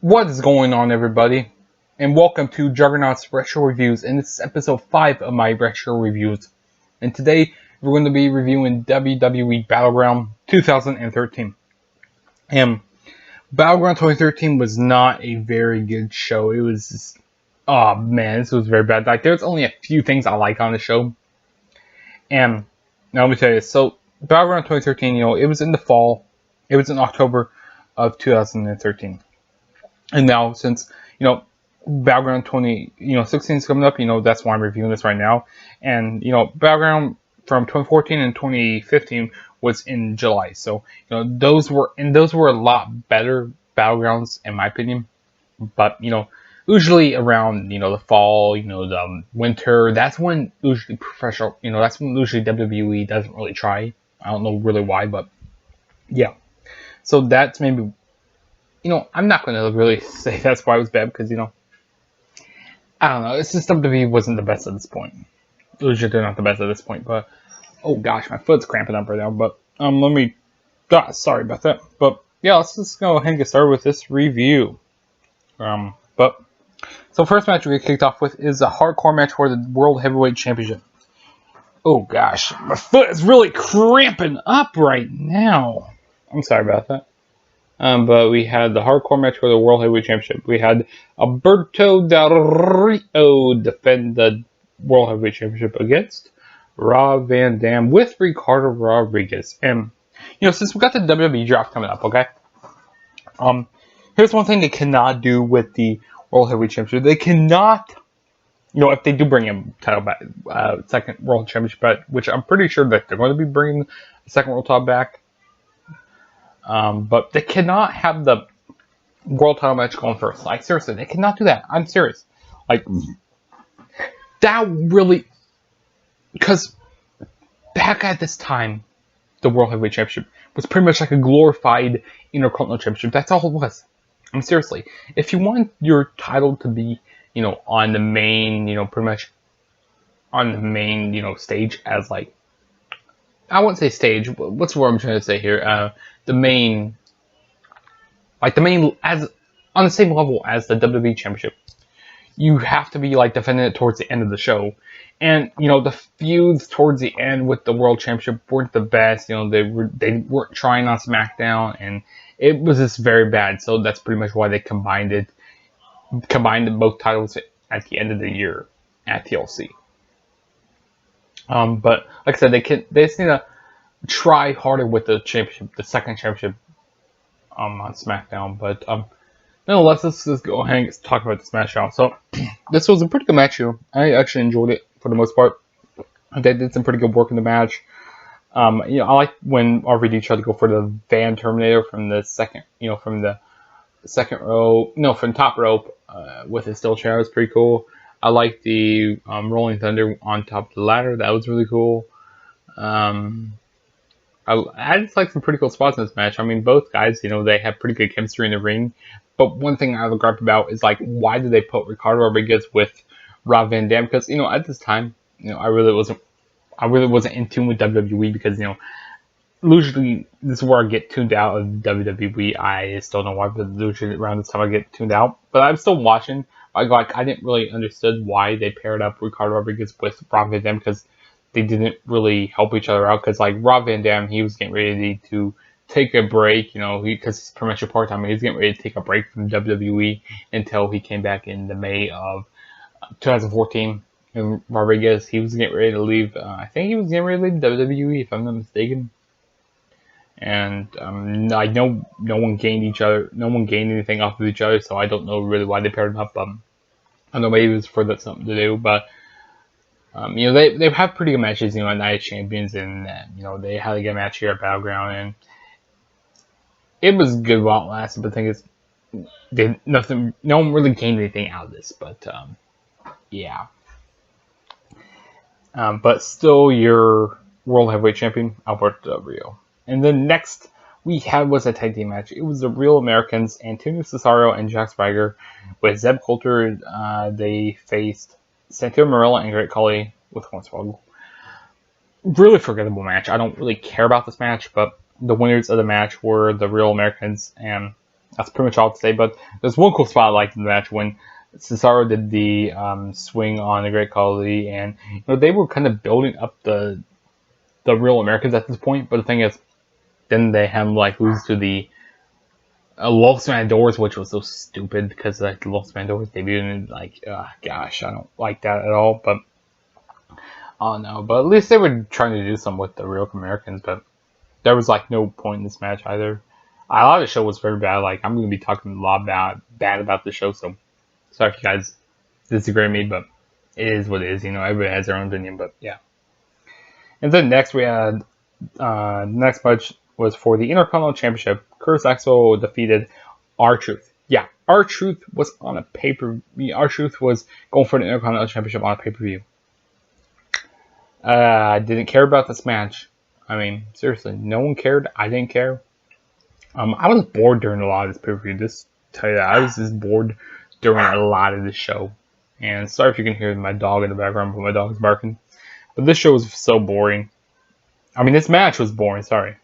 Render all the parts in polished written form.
What is going on, everybody? And welcome to Juggernaut's Retro Reviews, and this is episode 5 of my Retro Reviews. And today, we're going to be reviewing WWE Battleground 2013. And Battleground 2013 was not a very good show. It was just, oh man, this was very bad. Like, there's only a few things I like on the show. And now let me tell you this. So, Battleground 2013, it was in the fall. It was in October of 2013. And now, since, Battleground 2016 is coming up, that's why I'm reviewing this right now. And, Battleground from 2014 and 2015 was in July. So, those were a lot better Battlegrounds, in my opinion. But, usually around, the fall, the winter, that's when usually that's when usually WWE doesn't really try. I don't know really why, but yeah. So that's maybe, I'm not going to really say that's why it was bad because, I don't know. It's just WWE wasn't the best at this point. Usually they're not the best at this point, but, oh gosh, my foot's cramping up right now, but, sorry about that. But, yeah, let's just go ahead and get started with this review. So first match we get kicked off with is a hardcore match for the World Heavyweight Championship. Oh gosh, my foot is really cramping up right now. I'm sorry about that. But we had the hardcore match for the World Heavyweight Championship. We had Alberto Del Rio defend the World Heavyweight Championship against Rob Van Dam with Ricardo Rodriguez. And, since we got the WWE draft coming up, okay? Here's one thing they cannot do with the World Heavyweight Championship. They cannot, if they do bring in title back, second World Championship back, which I'm pretty sure that they're going to be bringing the second World title back. But they cannot have the world title match going first. Like, seriously, they cannot do that. I'm serious. Like, that really... Because back at this time, the World Heavyweight Championship was pretty much like a glorified Intercontinental Championship. That's all it was. I mean, seriously. If you want your title to be, on the main, pretty much on the main, stage as, like... I wouldn't say stage. What's the word I'm trying to say here? The main, as on the same level as the WWE Championship, you have to be like defending it towards the end of the show. And the feuds towards the end with the World Championship weren't the best. They weren't trying on SmackDown, and it was just very bad. So that's pretty much why they combined both titles at the end of the year at TLC. But like I said, they just need to try harder with the championship, the second championship, on SmackDown. But nonetheless, let's just go ahead and talk about this match now. So this was a pretty good match here. I actually enjoyed it for the most part. They did some pretty good work in the match. I like when RVD tried to go for the Van Terminator from the second, from the second row, from top rope, with his steel chair. It was pretty cool. I like the Rolling Thunder on top of the ladder. That was really cool. I just like some pretty cool spots in this match. I mean, both guys, they have pretty good chemistry in the ring. But one thing I have a gripe about is, like, why did they put Ricardo Rodriguez with Rob Van Dam? Because, at this time, I really wasn't in tune with WWE because, usually this is where I get tuned out of WWE. I still don't know why, but usually around this time I get tuned out. But I'm still watching. I didn't really understand why they paired up Ricardo Rodriguez with Rob Van Dam because they didn't really help each other out. Because, like, Rob Van Dam, he was getting ready to take a break, because he's pretty much a part-timer. He's getting ready to take a break from WWE until he came back in the May of 2014. And Rodriguez, he was getting ready to leave. I think he was getting ready to leave WWE, if I'm not mistaken. And I know no one gained anything off of each other, so I don't know really why they paired them up. I don't know, maybe it was for that something to do, but they have pretty good matches, at Night of Champions, and they had a good match here at Battleground, and it was good while it lasted. But the thing is, no one really gained anything out of this. But yeah. But still, your World Heavyweight Champion, Alberto Del Rio. And then next we had was a tag team match. It was the Real Americans, Antonio Cesaro and Jack Swagger, with Zeb Coulter. They faced Santino Marella and Great Khali with Hornswoggle. Really forgettable match. I don't really care about this match, but the winners of the match were the Real Americans, and That's pretty much all to say. But there's one cool spot I liked in the match when Cesaro did the swing on the Great Khali, and they were kind of building up the Real Americans at this point. But the thing is, then they had him lose to the Los Matadors, which was so stupid because the Los Matadors debuted and gosh, I don't like that at all. But oh no, but at least they were trying to do something with the Real Americans. But there was no point in this match either. A lot of the show was very bad. I'm going to be talking a lot bad about the show, so sorry if you guys disagree with me, but it is what it is. Everybody has their own opinion, but yeah. And then next we had the next match was for the Intercontinental Championship. Curtis Axel defeated R-Truth. Yeah, R-Truth was on a pay-per-view. R-Truth was going for the Intercontinental Championship on a pay-per-view. I didn't care about this match. I mean, seriously, no one cared. I didn't care. I was bored during a lot of this pay-per-view. Just tell you that I was just bored during a lot of this show. And sorry if you can hear my dog in the background, but my dog's barking. But this show was so boring. I mean, this match was boring. Sorry.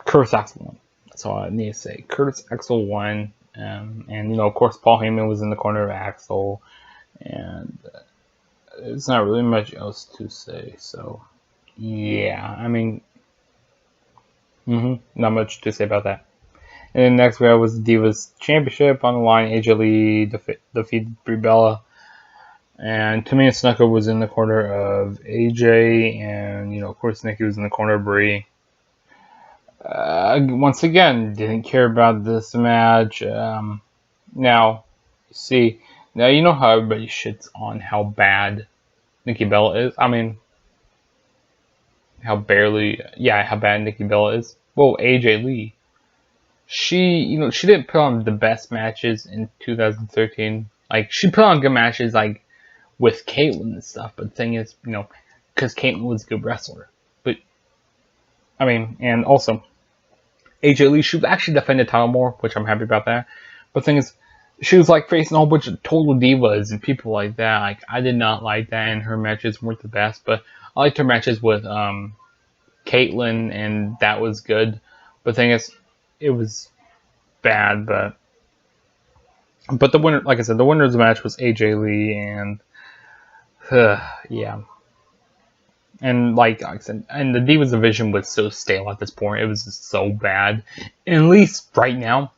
Curtis Axel won. That's all I need to say. Curtis Axel won. And of course, Paul Heyman was in the corner of Axel. And there's not really much else to say. So, yeah. I mean, not much to say about that. And then next we had was the Divas Championship on the line. AJ Lee defeated Brie Bella. And Tamina Snuka was in the corner of AJ. And, of course, Nikki was in the corner of Brie. Once again, didn't care about this match. Now you know how everybody shits on how bad Nikki Bella is. I mean, how bad Nikki Bella is. Well, AJ Lee, she didn't put on the best matches in 2013. She put on good matches with Caitlyn and stuff. But the thing is, because Caitlyn was a good wrestler. But I mean, and also AJ Lee, she actually defended the title more, which I'm happy about that. But the thing is, she was facing a whole bunch of total divas and people like that. I did not like that, and her matches weren't the best. But I liked her matches with Caitlyn, and that was good. But the thing is, it was bad. But the winner, like I said, the winner of the match was AJ Lee, and yeah. And like I said, and the Divas division was so stale at this point. It was just so bad. And at least right now,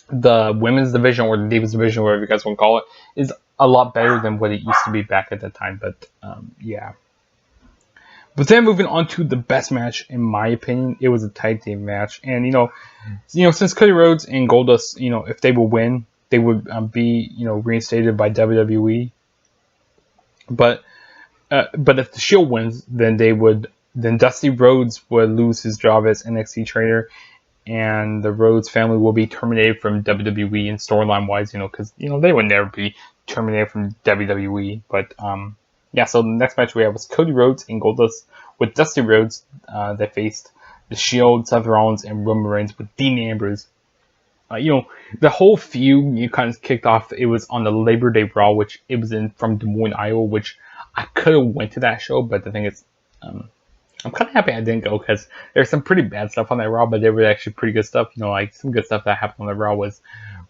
the women's division or the Divas division, whatever you guys want to call it, is a lot better than what it used to be back at that time. But yeah. But then moving on to the best match, in my opinion, it was a tag team match. And since Cody Rhodes and Goldust, if they would win, they would be reinstated by WWE. But if the Shield wins, then Dusty Rhodes would lose his job as NXT trainer, and the Rhodes family will be terminated from WWE. And storyline wise, because they would never be terminated from WWE. But yeah. So the next match we had was Cody Rhodes and Goldust with Dusty Rhodes. They faced the Shield, Seth Rollins, and Roman Reigns with Dean Ambrose. The whole feud kind of kicked off. It was on the Labor Day Raw, which it was from Des Moines, Iowa, which I could have went to that show, but the thing is, I'm kind of happy I didn't go because there's some pretty bad stuff on that Raw, but there was actually pretty good stuff. Some good stuff that happened on the Raw was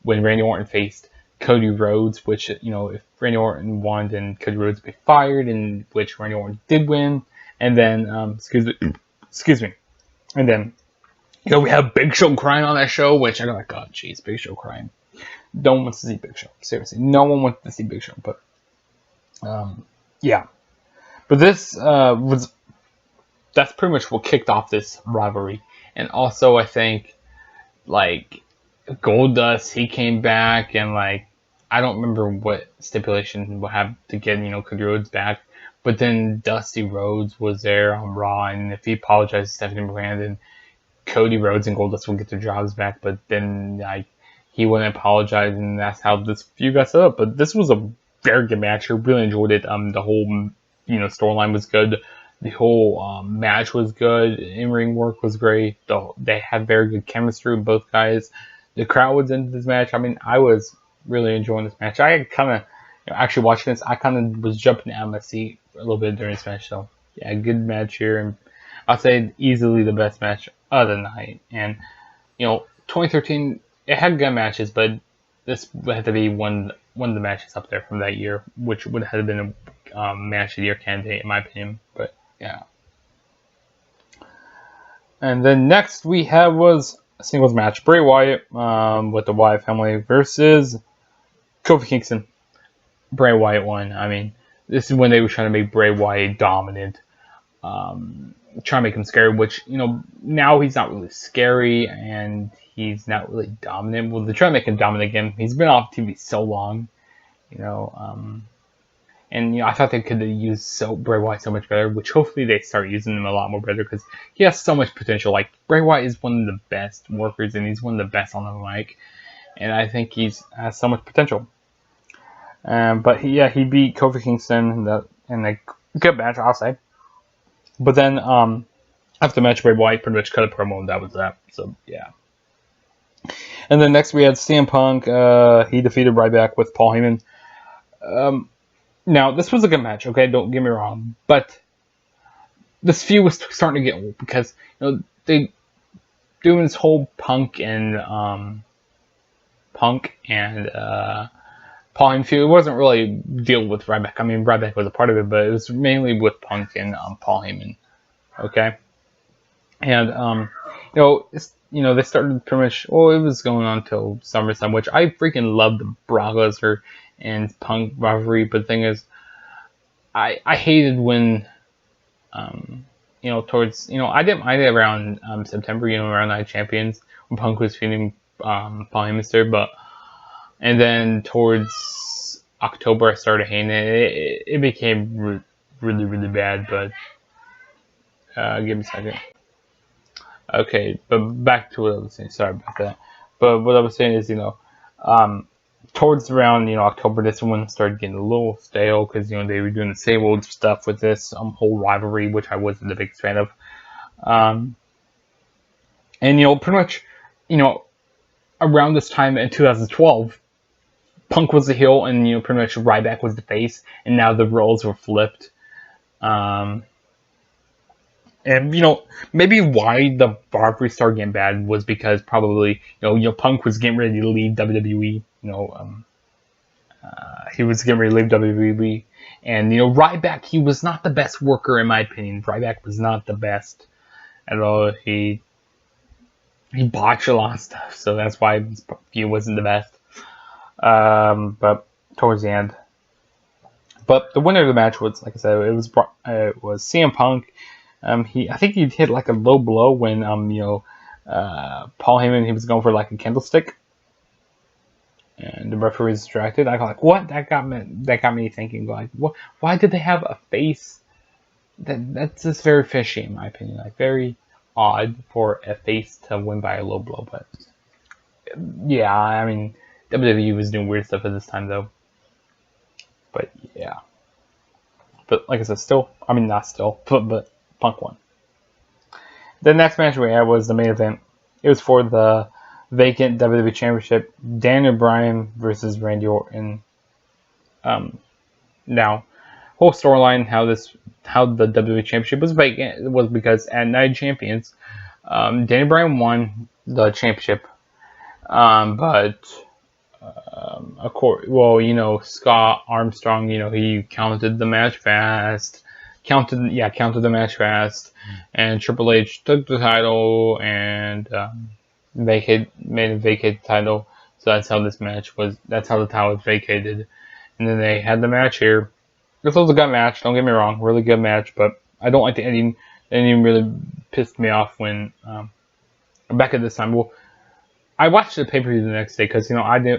when Randy Orton faced Cody Rhodes, which, if Randy Orton won, then Cody Rhodes would be fired, and which Randy Orton did win. And then, excuse me. And then, we have Big Show crying on that show, which I go oh, jeez, Big Show crying. No one wants to see Big Show. Seriously, no one wants to see Big Show, but, yeah. But this that's pretty much what kicked off this rivalry. And also, I think, Goldust, he came back, and, I don't remember what stipulation would have to get, Cody Rhodes back. But then Dusty Rhodes was there on Raw, and if he apologized to Stephanie McMahon, then Cody Rhodes and Goldust would get their jobs back. But then, he wouldn't apologize, and that's how this feud got set up. But this was a very good match. I really enjoyed it. The whole, storyline was good. The whole match was good. In-ring work was great. They had very good chemistry with both guys. The crowd was into this match. I mean, I was really enjoying this match. I kind of, actually watching this, I kind of was jumping out of my seat a little bit during this match. So, yeah, good match here. And I'd say easily the best match of the night. And, 2013 it had good matches, but this would have to be one of the matches up there from that year, which would have been a match of the year candidate in my opinion. But yeah. And then next we had was a singles match: Bray Wyatt with the Wyatt family versus Kofi Kingston. Bray Wyatt won. I mean, this is when they were trying to make Bray Wyatt dominant, trying to make him scary. Which now he's not really scary and he's not really dominant. Well, they're trying to make him dominant again. He's been off TV so long, and I thought they could have used Bray Wyatt so much better. Which hopefully they start using him a lot more better because he has so much potential. Like Bray Wyatt is one of the best workers and he's one of the best on the mic, and I think has so much potential. But he beat Kofi Kingston in a good match, I'll say. But then after the match, Bray Wyatt pretty much cut a promo, and that was that. So yeah. And then next we had CM Punk. He defeated Ryback with Paul Heyman. Now this was a good match. Okay, don't get me wrong, but this feud was starting to get old because they doing this whole Punk and Paul Heyman feud. It wasn't really deal with Ryback. I mean, Ryback was a part of it, but it was mainly with Punk and Paul Heyman. Okay, and they started pretty much. Well, it was going on till SummerSlam, which I freaking loved the Brock Lesnar and Punk rivalry. But the thing is, I hated when towards I didn't mind it around September. Around Night Champions when Punk was feuding Paul Heyman, and then towards October, I started hating it. It became really, really bad, but give me a second. Okay, but back to what I was saying. Sorry about that. But what I was saying is, towards around, October, this one started getting a little stale because, they were doing the same old stuff with this whole rivalry, which I wasn't the biggest fan of. And, pretty much, around this time in 2012, Punk was the heel, and pretty much Ryback was the face, and now the roles were flipped. And maybe why the rivalry started getting bad was because probably Punk was getting ready to leave WWE. He was getting ready to leave WWE, and Ryback, he was not the best worker in my opinion. Ryback was not the best at all. He botched a lot of stuff, so that's why he wasn't the best. But towards the end. But the winner of the match was, like I said, it was CM Punk. I think he hit like a low blow when Paul Heyman, he was going for like a candlestick, and the referee was distracted. I got like, what? That got me thinking, like, what? Why did they have a face? That's just very fishy in my opinion. Like very odd for a face to win by a low blow. But yeah, I mean, WWE was doing weird stuff at this time, though. But yeah. But like I said, but Punk won. The next match we had was the main event. It was for the vacant WWE Championship. Daniel Bryan versus Randy Orton. Now, whole storyline how the WWE Championship was vacant was because at Night Champions, Daniel Bryan won the championship. But of course, Scott Armstrong, he counted the match fast. Counted the match fast, and Triple H took the title and made a vacate title. So that's how this match was. That's how the title was vacated. And then they had the match here. This was a good match. Don't get me wrong, really good match. But I don't like the ending. The ending really pissed me off when back at this time. Well, I watched the pay-per-view the next day because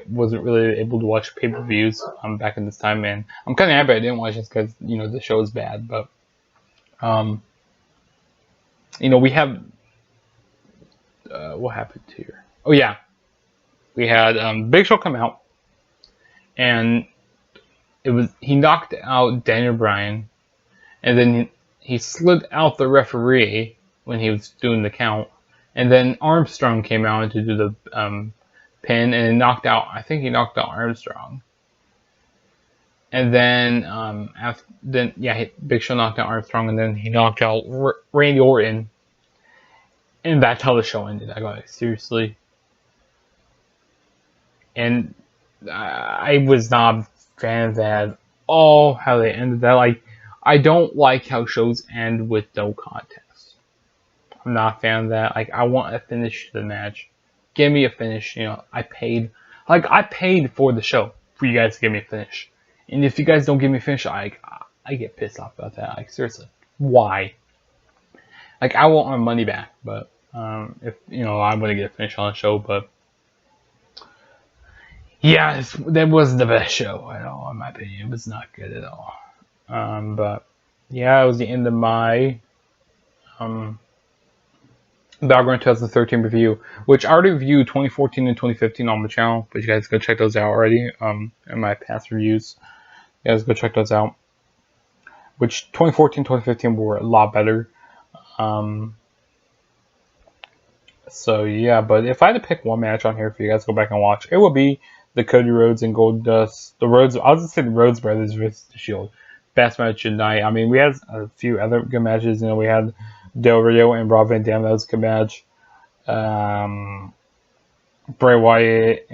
wasn't really able to watch pay-per-views back in this time, and I'm kind of happy I didn't watch this because the show is bad. But we have what happened here? Oh yeah, we had Big Show come out, and he knocked out Daniel Bryan, and then he slid out the referee when he was doing the count. And then Armstrong came out to do the pin and knocked out. I think he knocked out Armstrong. And then Big Show knocked out Armstrong, and then he knocked out Randy Orton. And that's how the show ended. I got seriously. And I was not a fan of that at all, how they ended that. Like, I don't like how shows end with no contest. I'm not a fan of that. Like, I want a finish to the match. Give me a finish. You know, I paid for the show for you guys to give me a finish. And if you guys don't give me a finish, I get pissed off about that. Like, seriously, why? Like, I want my money back, but if you know, I'm gonna get a finish on the show, but yeah, that wasn't the best show at all, in my opinion. It was not good at all. But yeah, it was the end of my Battleground 2013 review, which I already reviewed 2014 and 2015 on the channel, but you guys go check those out already. In my past reviews, you guys go check those out. Which 2014, 2015 were a lot better. So yeah, but if I had to pick one match on here for you guys to go back and watch, it would be the Cody Rhodes and Goldust, the Rhodes. I'll just say the Rhodes brothers versus the Shield. Best match tonight. I mean, we had a few other good matches. You know, we had Del Rio and Rob Van Dam. That was a good match. Bray Wyatt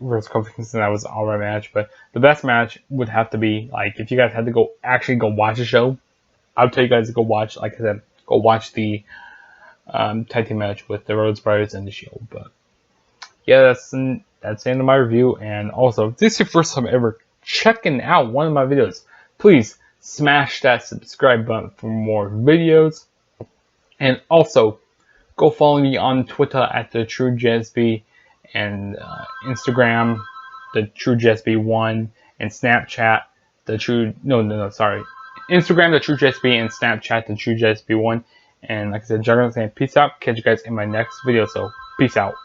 versus Kofi Kingston. That was an alright match. But the best match would have to be, like, if you guys had to actually go watch the show, I would tell you guys to go watch. Like I said, go watch the tag team match with the Rhodes Brothers and the Shield. But yeah, that's the end of my review. And also, if this is your first time ever checking out one of my videos, please smash that subscribe button for more videos. And also, go follow me on Twitter at the True JSB and Instagram, the True JSB1, and Snapchat, the True Instagram, the True JSB, and Snapchat, the True JSB1. And like I said, Juggernaut saying peace out. Catch you guys in my next video. So peace out.